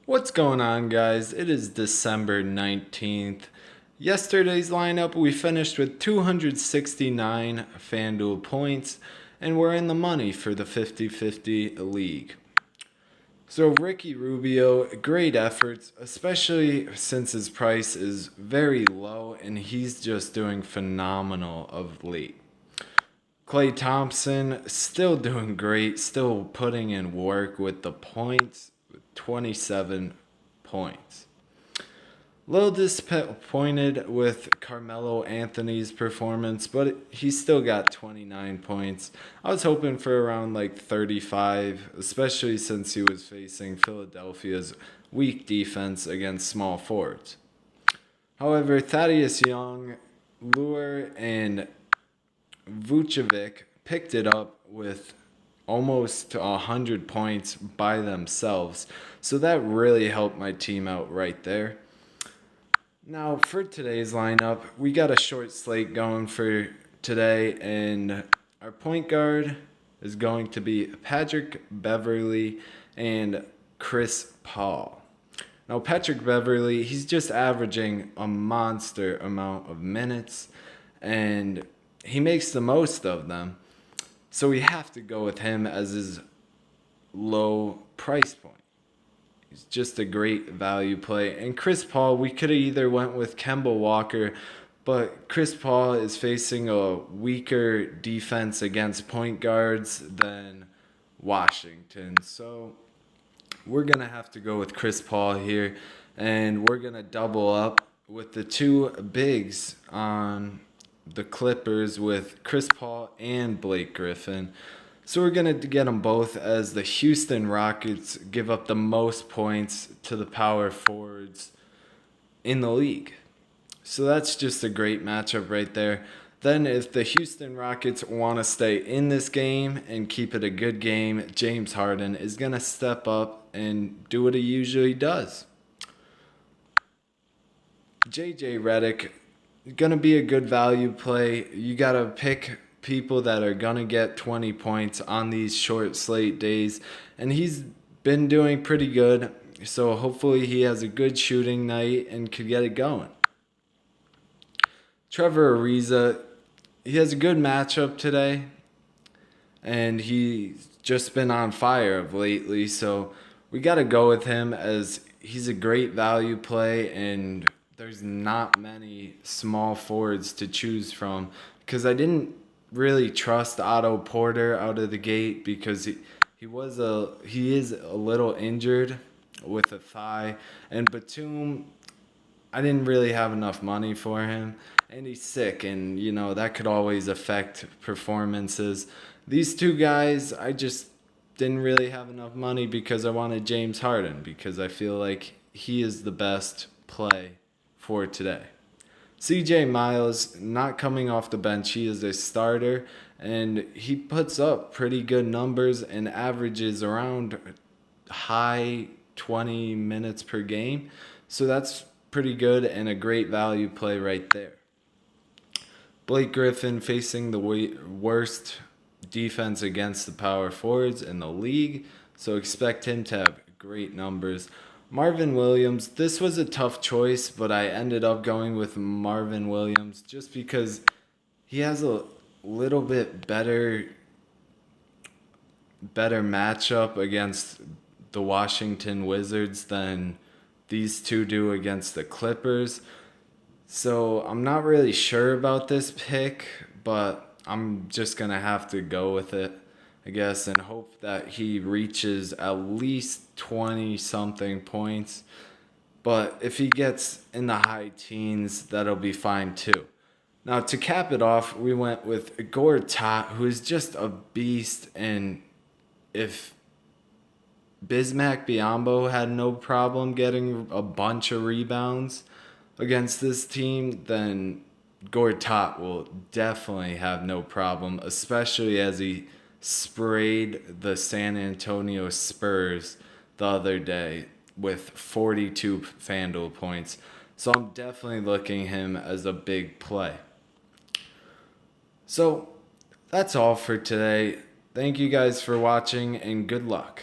What's going on, guys? It is December 19th. Yesterday's lineup, we finished with 269 Fanduel points, and we're in the money for the 50-50 league. So Ricky Rubio, great efforts, especially since his price is very low and he's just doing phenomenal of late. Klay Thompson, still doing great, still putting in work with the points, 27 points. A little disappointed with Carmelo Anthony's performance, but he still got 29 points. I was hoping for around like 35, especially since he was facing Philadelphia's weak defense against small forwards. However, Thaddeus Young, Lure, and Vucevic picked it up with almost 100 points by themselves. So that really helped my team out right there. Now, for today's lineup, we got a short slate going for today, and our point guard is going to be Patrick Beverley and Chris Paul. Now, Patrick Beverley, he's just averaging a monster amount of minutes, and he makes the most of them. So we have to go with him as his low price point. He's just a great value play. And Chris Paul, we could have either went with Kemba Walker, but Chris Paul is facing a weaker defense against point guards than Washington. So we're going to have to go with Chris Paul here, and we're going to double up with the two bigs on the Clippers with Chris Paul and Blake Griffin. So we're going to get them both as the Houston Rockets give up the most points to the power forwards in the league. So that's just a great matchup right there. Then if the Houston Rockets want to stay in this game and keep it a good game, James Harden is going to step up and do what he usually does. JJ Redick, going to be a good value play. You got to pick people that are going to get 20 points on these short slate days. And he's been doing pretty good. So hopefully he has a good shooting night and could get it going. Trevor Ariza, he has a good matchup today. And he's just been on fire of lately. So we got to go with him as he's a great value play, and there's not many small forwards to choose from because I didn't really trust Otto Porter out of the gate because he is a little injured with a thigh, and Batum, I didn't really have enough money for him, and he's sick, and that could always affect performances. These two guys, I just didn't really have enough money because I wanted James Harden because I feel like he is the best play for today. CJ Miles, not coming off the bench, he is a starter, and he puts up pretty good numbers and averages around high 20 minutes per game. So that's pretty good and a great value play right there. Blake Griffin facing the worst defense against the power forwards in the league, so expect him to have great numbers. Marvin Williams, this was a tough choice, but I ended up going with Marvin Williams just because he has a little bit better matchup against the Washington Wizards than these two do against the Clippers. So I'm not really sure about this pick, but I'm just going to have to go with it, I guess, and hope that he reaches at least 20-something points. But if he gets in the high teens, that'll be fine too. Now, to cap it off, we went with Gortat, who is just a beast. And if Bismack Biyombo had no problem getting a bunch of rebounds against this team, then Gortat will definitely have no problem, especially as he sprayed the San Antonio Spurs the other day with 42 Fanduel points. So I'm definitely looking him as a big play. So that's all for today. Thank you guys for watching, and good luck.